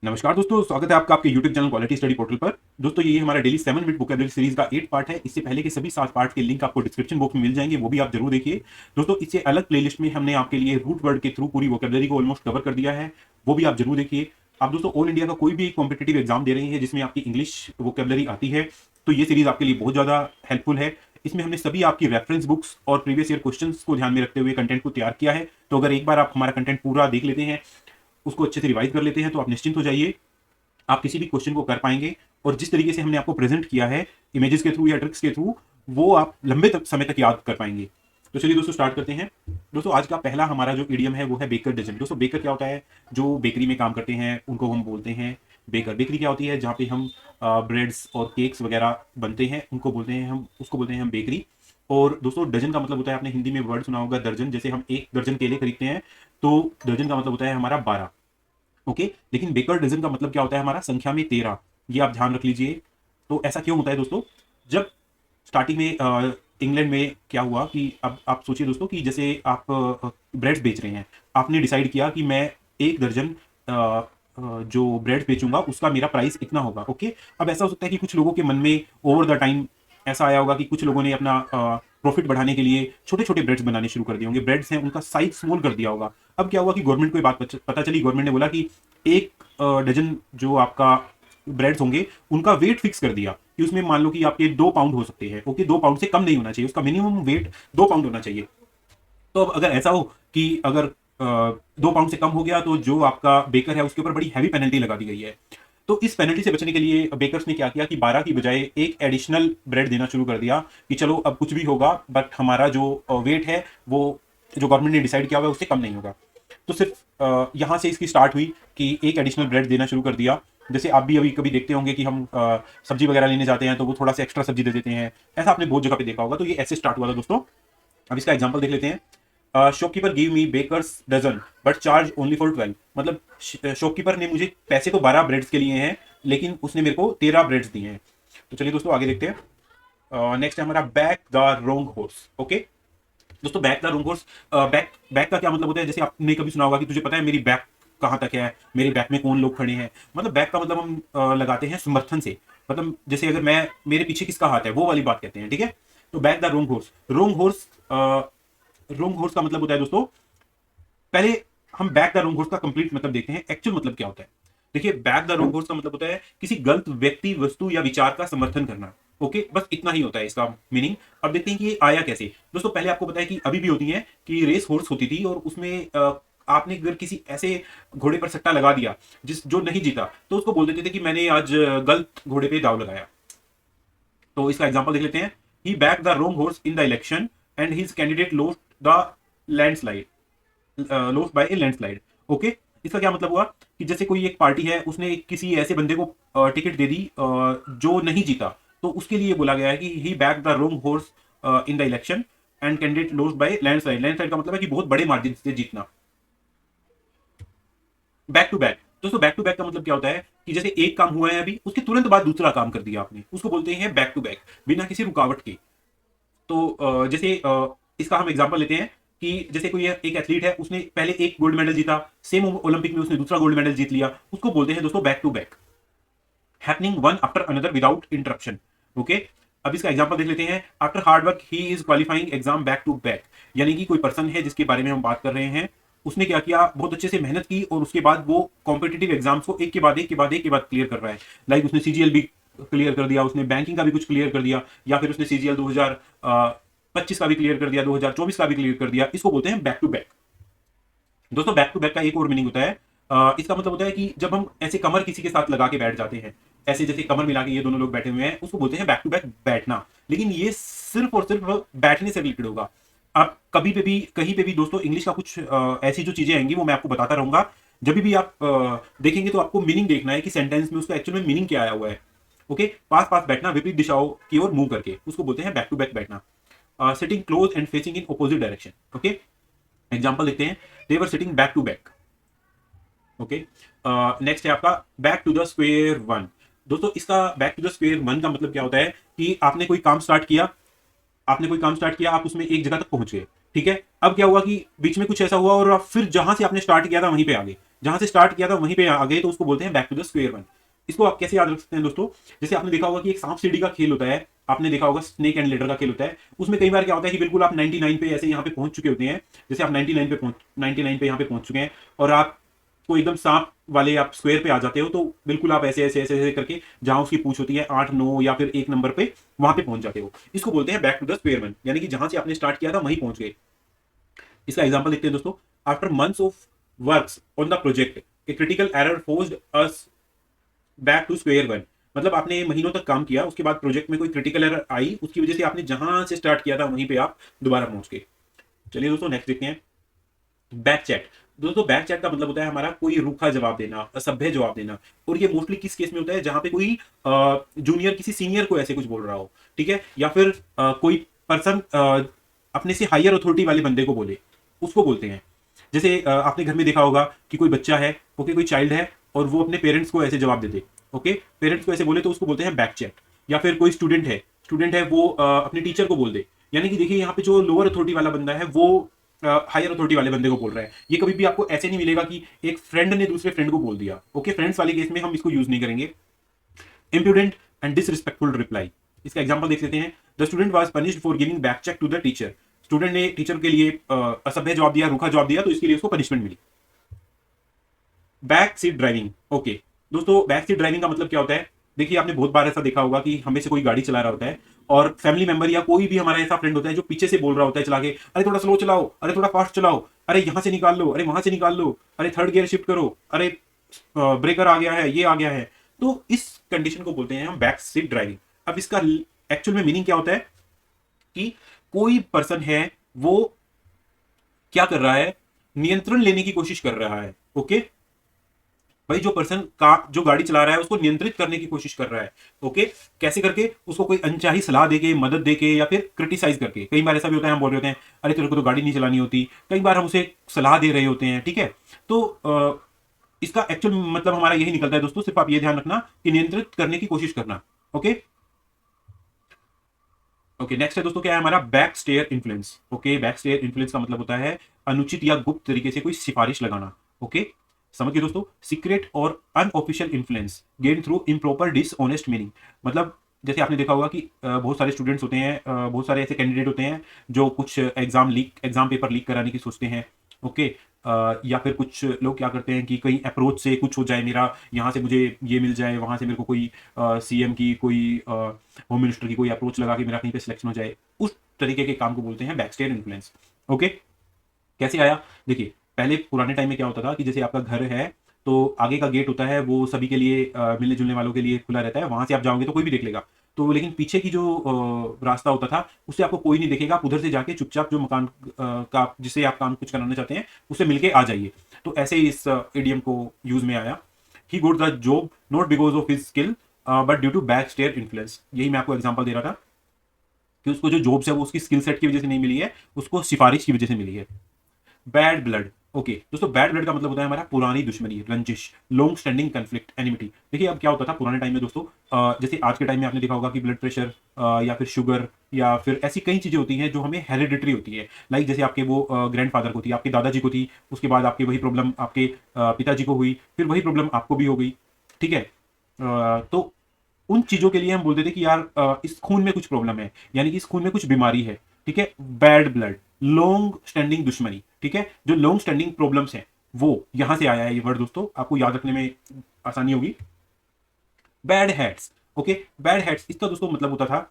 नमस्कार दोस्तों, स्वागत है आपका आपके YouTube channel quality study portal पर। दोस्तों, ये हमारा डेली 7 मिनट वोकैबुलरी सीरीज का 8 पार्ट है। इससे पहले के सभी 7 पार्ट के लिंक आपको डिस्क्रिप्शन बॉक्स में मिल जाएंगे, वो भी आप जरूर देखिए। दोस्तों, इससे अलग प्लेलिस्ट में हमने आपके लिए रूट वर्ड के थ्रू पूरी वोकैबुलरी को ऑलमोस्ट कवर कर दिया है, वो भी आप जरूर देखिए। आप दोस्तों ऑल इंडिया का कोई भी कॉम्पिटेटिव एग्जाम दे रहे हैं जिसमें आपकी इंग्लिश वोकैबुलरी आती है, तो ये सीरीज आपके लिए बहुत ज्यादा हेल्पफुल है। इसमें हमने सभी आपकी रेफरेंस बुक्स और प्रीवियस ईयर क्वेश्चंस को ध्यान में रखते हुए कंटेंट को तैयार किया है। तो अगर एक बार आप हमारा कंटेंट पूरा देख लेते हैं, उसको अच्छे से रिवाइज कर लेते हैं, तो आप निश्चिंत हो जाइए, आप किसी भी क्वेश्चन को कर पाएंगे। और जिस तरीके से हमने आपको प्रेजेंट किया है इमेजेस के थ्रू या ट्रिक्स के थ्रू, वो आप लंबे समय तक याद कर पाएंगे। तो चलिए दोस्तों स्टार्ट करते हैं। दोस्तों, आज का पहला हमारा जो इडियम है वो है बेकर डजन। दोस्तों, बेकर क्या होता है? जो बेकरी में काम करते हैं उनको हम बोलते हैं बेकर। बेकरी क्या होती है? जहाँ पे हम ब्रेड्स और केक्स वगैरह बनते हैं, उनको बोलते हैं हम, उसको बोलते हैं हम बेकरी। और दोस्तों, डजन का मतलब होता है, आपने हिंदी में वर्ड सुना होगा दर्जन। जैसे हम एक दर्जन केले खरीदते हैं, तो दर्जन का मतलब होता है हमारा 12। ओके, लेकिन बेकर डजन का मतलब क्या होता है हमारा? संख्या में 13। ये आप ध्यान रख लीजिए। तो ऐसा क्यों होता है दोस्तों? जब स्टार्टिंग में इंग्लैंड में क्या हुआ कि अब आप सोचिए दोस्तों कि जैसे आप ब्रेड्स बेच रहे हैं, आपने डिसाइड किया कि मैं एक दर्जन जो ब्रेड्स बेचूंगा उसका मेरा प्राइस इतना होगा। ओके, अब ऐसा हो सकता है कि कुछ लोगों के मन में ओवर द टाइम ऐसा आया होगा कि कुछ लोगों ने अपना प्रॉफिट बढ़ाने के लिए छोटे छोटे ब्रेड्स बनाने शुरू कर दिए होंगे। ब्रेड्स हैं, उनका साइज स्मॉल कर दिया होगा। अब क्या हुआ कि गवर्नमेंट को ये बात पता चली। गवर्नमेंट ने बोला कि एक डजन जो आपका ब्रेड्स होंगे उनका वेट फिक्स कर दिया कि उसमें मान लो कि आपके 2 पाउंड हो सकते हैं। ओके, 2 पाउंड से कम नहीं होना चाहिए, उसका मिनिमम वेट 2 पाउंड होना चाहिए। तो अब अगर ऐसा हो कि अगर 2 पाउंड से कम हो गया, तो जो आपका बेकर है उसके ऊपर बड़ी हैवी पेनल्टी लगा दी गई है। तो इस पेनल्टी से बचने के लिए बेकर्स ने क्या किया कि 12 की बजाय एक एडिशनल ब्रेड देना शुरू कर दिया कि चलो अब कुछ भी होगा, बट हमारा जो वेट है वो जो गवर्नमेंट ने डिसाइड किया हुआ है उससे कम नहीं होगा। तो सिर्फ यहाँ से इसकी स्टार्ट हुई कि एक एडिशनल ब्रेड देना शुरू कर दिया। जैसे आप भी अभी कभी देखते होंगे कि हम सब्जी वगैरह लेने जाते हैं तो वो थोड़ा सा एक्स्ट्रा सब्जी दे देते हैं। ऐसा आपने बहुत जगह पे देखा होगा। तो ये ऐसे स्टार्ट हुआ था दोस्तों। अब इसका एग्जांपल देख लेते हैं। Shopkeeper give me bakers dozen but charge only for 12। मतलब शॉपकीपर ने मुझे पैसे तो 12 ब्रेड्स के लिए हैं, लेकिन उसने मेरे को 13 ब्रेड्स दिए हैं। तो चलिए दोस्तों आगे देखते हैं। नेक्स्ट है हमारा back the wrong horse. Okay दोस्तों, back the wrong horse. Back back का क्या मतलब होता है? जैसे आपने कभी सुना होगा कि तुझे पता है मेरी बैक कहाँ तक है, मेरे बैक में कौन लोग खड़े हैं। मतलब बैक का मतलब हम लगाते हैं समर्थन से। मतलब जैसे अगर मैं, मेरे पीछे किसका हाथ है, वो वाली बात कहते हैं। ठीक है, तो back the wrong horse. Wrong horse का मतलब होता है दोस्तों, पहले हम बैक द रोंग हॉर्स का कंप्लीट मतलब देखते हैं, एक्चुअल मतलब क्या होता है। देखिए, बैक द रोंग हॉर्स का मतलब होता है किसी गलत व्यक्ति, वस्तु या विचार का समर्थन करना। ओके, बस इतना ही होता है इसका मीनिंग। अब देखते हैं कि ये आया कैसे। दोस्तों, पहले आपको पता है कि अभी भी होती है कि रेस हॉर्स होती थी, और उसमें आपने अगर किसी ऐसे घोड़े पर सट्टा लगा दिया जिस जो नहीं जीता, तो उसको बोल देते थे कि मैंने आज गलत घोड़े पे दाव लगाया। तो इसका एग्जांपल देख लेते हैं। He back the wrong horse in the election and his candidate lost the landslide, lost by a landslide. Okay, इसका क्या मतलब हुआ कि जैसे कोई एक पार्टी है, उसने किसी ऐसे बंदे को टिकट दे दी जो नहीं जीता, तो उसके लिए बोला गया है कि he back the wrong horse in the election and candidate lost by landslide. Landslide का मतलब है कि बहुत बड़े मार्जिन से जीतना। Back to back. दोस्तों, बैक टू बैक का मतलब क्या होता है कि जैसे एक काम हुआ है अभी, उसके तुरंत बाद दूसरा काम कर दिया आपने, उसको बोलते हैं बैक टू बैक, बिना किसी रुकावट के। तो जैसे इसका हम एग्जांपल लेते हैं कि जैसे कोई एक एथलीट है, उसने पहले एक गोल्ड मेडल जीता, सेम ओलंपिक में उसने दूसरा गोल्ड मेडल जीत लिया, उसको बोलते हैं दोस्तों back to back, happening one after another without interruption. Okay, अब इसका एग्जांपल देख लेते हैं। After hard work he is qualifying exam back to back. यानी कि कोई पर्सन है जिसके बारे में हम बात कर रहे हैं, उसने क्या किया, बहुत अच्छे से मेहनत की, और उसके बाद वो कॉम्पिटेटिव एग्जाम्स को एक के बाद एक के बाद एक के बाद क्लियर कर रहा है। लाइक उसने सीजीएल भी क्लियर कर दिया, उसने बैंकिंग का भी कुछ क्लियर कर दिया, या फिर उसने सीजीएल 2025 का भी क्लियर कर दिया, 2024 का भी क्लियर कर दिया। इसको बोलते हैं बैक टू बैक। दोस्तों, बैक टू बैक का एक और मीनिंग होता है, इसका मतलब होता है कि जब हम ऐसे कमर किसी के साथ लगा के बैठ जाते हैं, ऐसे जैसे कमर मिला के ये दोनों लोग बैठे हुए हैं, उसको बोलते हैं बैक टू बैक बैठना। लेकिन ये सिर्फ और सिर्फ बैठने से रिलेटेड होगा। आप कभी पे भी कहीं पे भी दोस्तों इंग्लिश का कुछ ऐसी जो चीजें आएंगी वो मैं आपको बताता रहूंगा। जब भी आप देखेंगे तो आपको मीनिंग देखना है कि सेंटेंस में उसका एक्चुअल में मीनिंग क्या आया हुआ है। ओके, पास पास बैठना, विपरीत दिशाओं की ओर मूव करके, उसको बोलते हैं बैक टू बैक बैठना। Sitting close and facing in opposite direction. Okay, example देखते हैं। They were sitting back to back. Okay, next है आपका back to the square one. दोस्तों, इसका back to the square one का मतलब क्या होता है कि आपने कोई काम स्टार्ट किया, आप उसमें एक जगह तक पहुंच गए। ठीक है, अब क्या हुआ कि बीच में कुछ ऐसा हुआ और आप फिर जहां से आपने स्टार्ट किया था वहीं पे आ गए। जहां से स्टार्ट किया था वहीं पे आ गए तो उसको बोलते हैं back to the square one. इसको आप कैसे याद रख सकते हैं दोस्तों, जैसे आपने देखा होगा कि एक सांप सीढ़ी का खेल होता है, आपने देखा होगा स्नेक एंड लेडर का खेल होता है, उसमें कई बार क्या होता है कि बिल्कुल आप 99 पे ऐसे यहाँ पे पहुंच चुके होते हैं, जैसे आप 99 पे यहाँ पे पहुंच चुके हैं और आप को एकदम सांप वाले आप स्क्वायर पे आ जाते हो, तो बिल्कुल आप ऐसे ऐसे ऐसे ऐसे करके जहां उसकी पूछ होती है 8 9 या फिर 1 नंबर पे वहां पे पहुंच जाते हो। इसको बोलते हैं back to the square one, यानी कि जहां से आपने स्टार्ट किया था वहीं पहुंच गए। इसका एग्जांपल देखते हैं दोस्तों। After months of works on the project a critical error forced us back to square one. मतलब आपने महीनों तक काम किया, उसके बाद प्रोजेक्ट में कोई क्रिटिकल एरर आई, उसकी वजह से आपने जहां से स्टार्ट किया था वहीं पे आप दोबारा पहुंच गए। चलिए दोस्तों नेक्स्ट देखते हैं बैक चैट। दोस्तों बैक चैट का मतलब होता है हमारा कोई रूखा जवाब देना, असभ्य जवाब देना। और ये मोस्टली किस केस में होता है, जहां पे कोई जूनियर किसी सीनियर को ऐसे कुछ बोल रहा हो, ठीक है, या फिर कोई पर्सन अपने से हायर अथॉरिटी वाले बंदे को बोले, उसको बोलते हैं। जैसे आपने घर में देखा होगा कि कोई बच्चा है, ओके, कोई चाइल्ड है और वो अपने पेरेंट्स को ऐसे जवाब दे दे, ओके, पेरेंट्स को ऐसे बोले तो उसको बोलते हैं बैक चैट। या फिर कोई स्टूडेंट है वो अपने टीचर को बोल दे, यानी कि देखिए यहाँ पे जो लोअर अथॉरिटी वाला बंदा है वो हायर अथॉरिटी वाले बंदे को बोल रहा है। ये कभी भी आपको ऐसे नहीं मिलेगा कि एक फ्रेंड ने दूसरे फ्रेंड को बोल दिया, ओके, फ्रेंड्स वाले केस में हम इसको यूज नहीं करेंगे। इम्प्रूडेंट एंड डिसरिस्पेक्टफुल रिप्लाई, इसका एग्जांपल देख लेते हैं। The student was punished for giving back check to the teacher. Student ने टीचर के लिए असभ्य जवाब दिया, रूखा जवाब दिया, तो इसके लिए उसको पनिशमेंट मिली। बैक सीट ड्राइविंग, ओके दोस्तों, बैक सीट ड्राइविंग का मतलब क्या होता है, देखिए आपने बहुत बार ऐसा देखा होगा कि हमें से कोई गाड़ी चला रहा होता है और फैमिली मेंबर या कोई भी हमारा ऐसा फ्रेंड होता है जो पीछे से बोल रहा होता है चला के, अरे थोड़ा स्लो चलाओ, अरे थोड़ा फास्ट चलाओ, अरे यहां से निकाल लो, अरे वहां से निकाल लो, अरे थर्ड गियर शिफ्ट करो, अरे ब्रेकर आ गया है, ये आ गया है। तो इस कंडीशन को बोलते हैं हम बैक सीट ड्राइविंग। अब इसका एक्चुअल में मीनिंग क्या होता है कि कोई पर्सन है वो क्या कर रहा है, नियंत्रण लेने की कोशिश कर रहा है, ओके, भाई जो पर्सन का जो गाड़ी चला रहा है उसको नियंत्रित करने की कोशिश कर रहा है, ओके, कैसे करके, उसको कोई अनचाही सलाह देके, मदद देके, या फिर क्रिटिसाइज करके। कई बार ऐसा भी होता है हम बोल रहे होते हैं अरे तेरे को तो गाड़ी नहीं चलानी होती, कई बार हम उसे सलाह दे रहे होते हैं, ठीक है। तो इसका एक्चुअल मतलब हमारा यही निकलता है दोस्तों, सिर्फ आप ये ध्यान रखना कि नियंत्रित करने की कोशिश करना, ओके। ओके नेक्स्ट है दोस्तों, क्या है हमारा बैक स्टेयर इन्फ्लुएंस। ओके, बैक स्टेयर इन्फ्लुएंस का मतलब होता है अनुचित या गुप्त तरीके से कोई सिफारिश लगाना, ओके, समझ गए दोस्तों। सीक्रेट और unofficial influence gain through improper dishonest meaning. मतलब जैसे आपने देखा होगा कि बहुत सारे स्टूडेंट्स होते हैं, बहुत सारे ऐसे कैंडिडेट होते हैं जो कुछ एग्जाम पेपर लीक कराने की सोचते हैं, ओके। या फिर कुछ लोग क्या करते हैं कि कहीं अप्रोच से कुछ हो जाए, मेरा यहाँ से मुझे ये मिल जाए, वहाँ से मेरे को कोई सीएम की, कोई होम मिनिस्टर की कोई अप्रोच लगा के मेरा कहीं पे सिलेक्शन हो जाए। उस तरीके के काम को बोलते हैं बैकस्टेयर इन्फ्लुएंस, ओके। कैसे आया, देखिए पहले पुराने टाइम में क्या होता था कि जैसे आपका घर है तो आगे का गेट होता है वो सभी के लिए, मिलने जुलने वालों के लिए खुला रहता है, वहां से आप जाओगे तो कोई भी देख लेगा। तो लेकिन पीछे की जो रास्ता होता था उससे आपको कोई नहीं देखेगा, आप उधर से जाके चुपचाप जो मकान का जिससे आप काम कुछ कराना चाहते हैं उससे मिलके आ जाइए। तो ऐसे ही इस एडीएम को यूज में आया। He got the job not because of his skill but due to back stair influence. यही मैं आपको एग्जाम्पल दे रहा था कि उसको जो जॉब्स है वो उसकी स्किल सेट की वजह से नहीं मिली है, उसको सिफारिश की वजह से मिली है। बैड ब्लड, ओके दोस्तों, बैड ब्लड का मतलब होता है हमारा पुरानी दुश्मनी, रंजिश, लॉन्ग स्टैंडिंग कन्फ्लिक्ट, एनिमिटी। देखिए अब क्या होता था पुराने टाइम में दोस्तों, जैसे आज के टाइम में आपने देखा होगा कि ब्लड प्रेशर या फिर शुगर या फिर ऐसी कई चीजें होती हैं जो हमें हेरिडिटरी होती है। लाइक जैसे आपके वो ग्रैंडफादर को थी, आपके दादाजी को थी, उसके बाद आपके वही प्रॉब्लम आपके पिताजी को हुई, फिर वही प्रॉब्लम आपको भी हो गई, ठीक है। तो उन चीजों के लिए हम बोलते थे कि यार इस खून में कुछ प्रॉब्लम है, यानी कि इस खून में कुछ बीमारी है, ठीक है। बैड ब्लड, लॉन्ग स्टैंडिंग दुश्मनी, ठीक है, जो लॉन्ग स्टैंडिंग प्रॉब्लम्स हैं वो यहां से आया है ये वर्ड दोस्तों, आपको याद रखने में आसानी होगी। Bad hats, okay, bad hats इसका दोस्तों मतलब होता था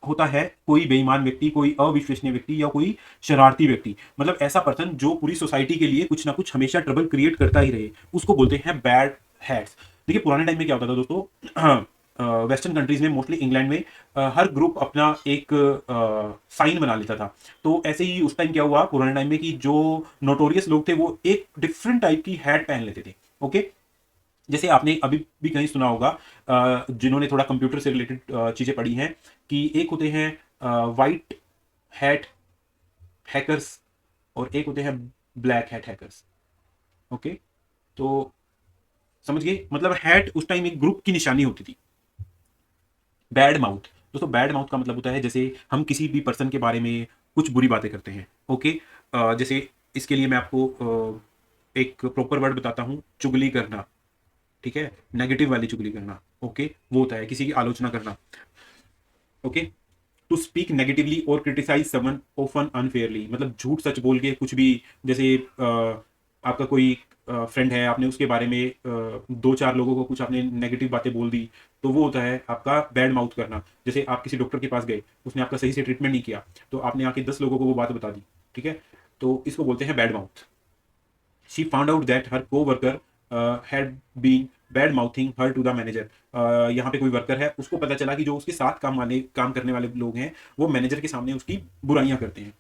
होता है कोई बेईमान व्यक्ति, कोई अविश्वसनीय व्यक्ति या कोई शरारती व्यक्ति, मतलब ऐसा पर्सन जो पूरी सोसाइटी के लिए कुछ ना कुछ हमेशा ट्रबल क्रिएट करता ही रहे, उसको बोलते हैं बैड हैट्स। देखिए पुराने टाइम में क्या होता था दोस्तों, वेस्टर्न कंट्रीज में, मोस्टली इंग्लैंड में, हर ग्रुप अपना एक साइन बना लेता था। तो ऐसे ही उस टाइम क्या हुआ पुराने टाइम में कि जो नोटोरियस लोग थे वो एक डिफरेंट टाइप की हैट पहन लेते थे, ओके। जैसे आपने अभी भी कहीं सुना होगा, जिन्होंने थोड़ा कंप्यूटर से रिलेटेड चीजें पढ़ी हैं, कि एक होते हैं वाइट हैट हैकर्स और एक होते हैं ब्लैक हैट हैकर्स, ओके। तो समझ गए, मतलब हैट उस टाइम एक ग्रुप की निशानी होती थी। बैड माउथ, दोस्तों बैड माउथ का मतलब होता है जैसे हम किसी भी पर्सन के बारे में कुछ बुरी बातें करते हैं, ओके। जैसे इसके लिए मैं आपको एक प्रॉपर वर्ड बताता हूँ, चुगली करना, ठीक है, नेगेटिव वाली चुगली करना, ओके, वो होता है किसी की आलोचना करना, ओके। टू स्पीक नेगेटिवली और क्रिटिसाइज समन ओफन अनफेयरली, मतलब झूठ सच बोल के कुछ भी, जैसे आपका कोई फ्रेंड है, आपने उसके बारे में दो चार लोगों को कुछ आपने नेगेटिव बातें बोल दी, तो वो होता है आपका बैड माउथ करना। जैसे आप किसी डॉक्टर के पास गए, उसने आपका सही से ट्रीटमेंट नहीं किया, तो आपने आके 10 लोगों को वो बात बता दी, ठीक है, तो इसको बोलते हैं bad mouth. She found out that her coworker had been bad mouthing her to the manager. यहाँ पे कोई वर्कर है, उसको पता चला कि जो उसके साथ काम करने वाले लोग हैं, वो मैनेजर के सामने उसकी बुराइयां करते हैं।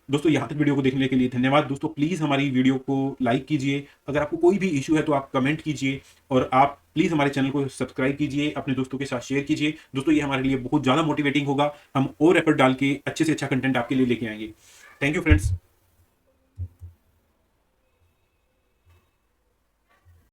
दोस्तों यहाँ तक वीडियो को देखने के लिए धन्यवाद। दोस्तों प्लीज़ हमारी वीडियो को लाइक कीजिए, अगर आपको कोई भी इशू है तो आप कमेंट कीजिए, और आप प्लीज़ हमारे चैनल को सब्सक्राइब कीजिए, अपने दोस्तों के साथ शेयर कीजिए। दोस्तों ये हमारे लिए बहुत ज़्यादा मोटिवेटिंग होगा, हम और एफर्ट डाल के अच्छे से अच्छा कंटेंट आपके लिए लेके आएंगे। Thank you friends.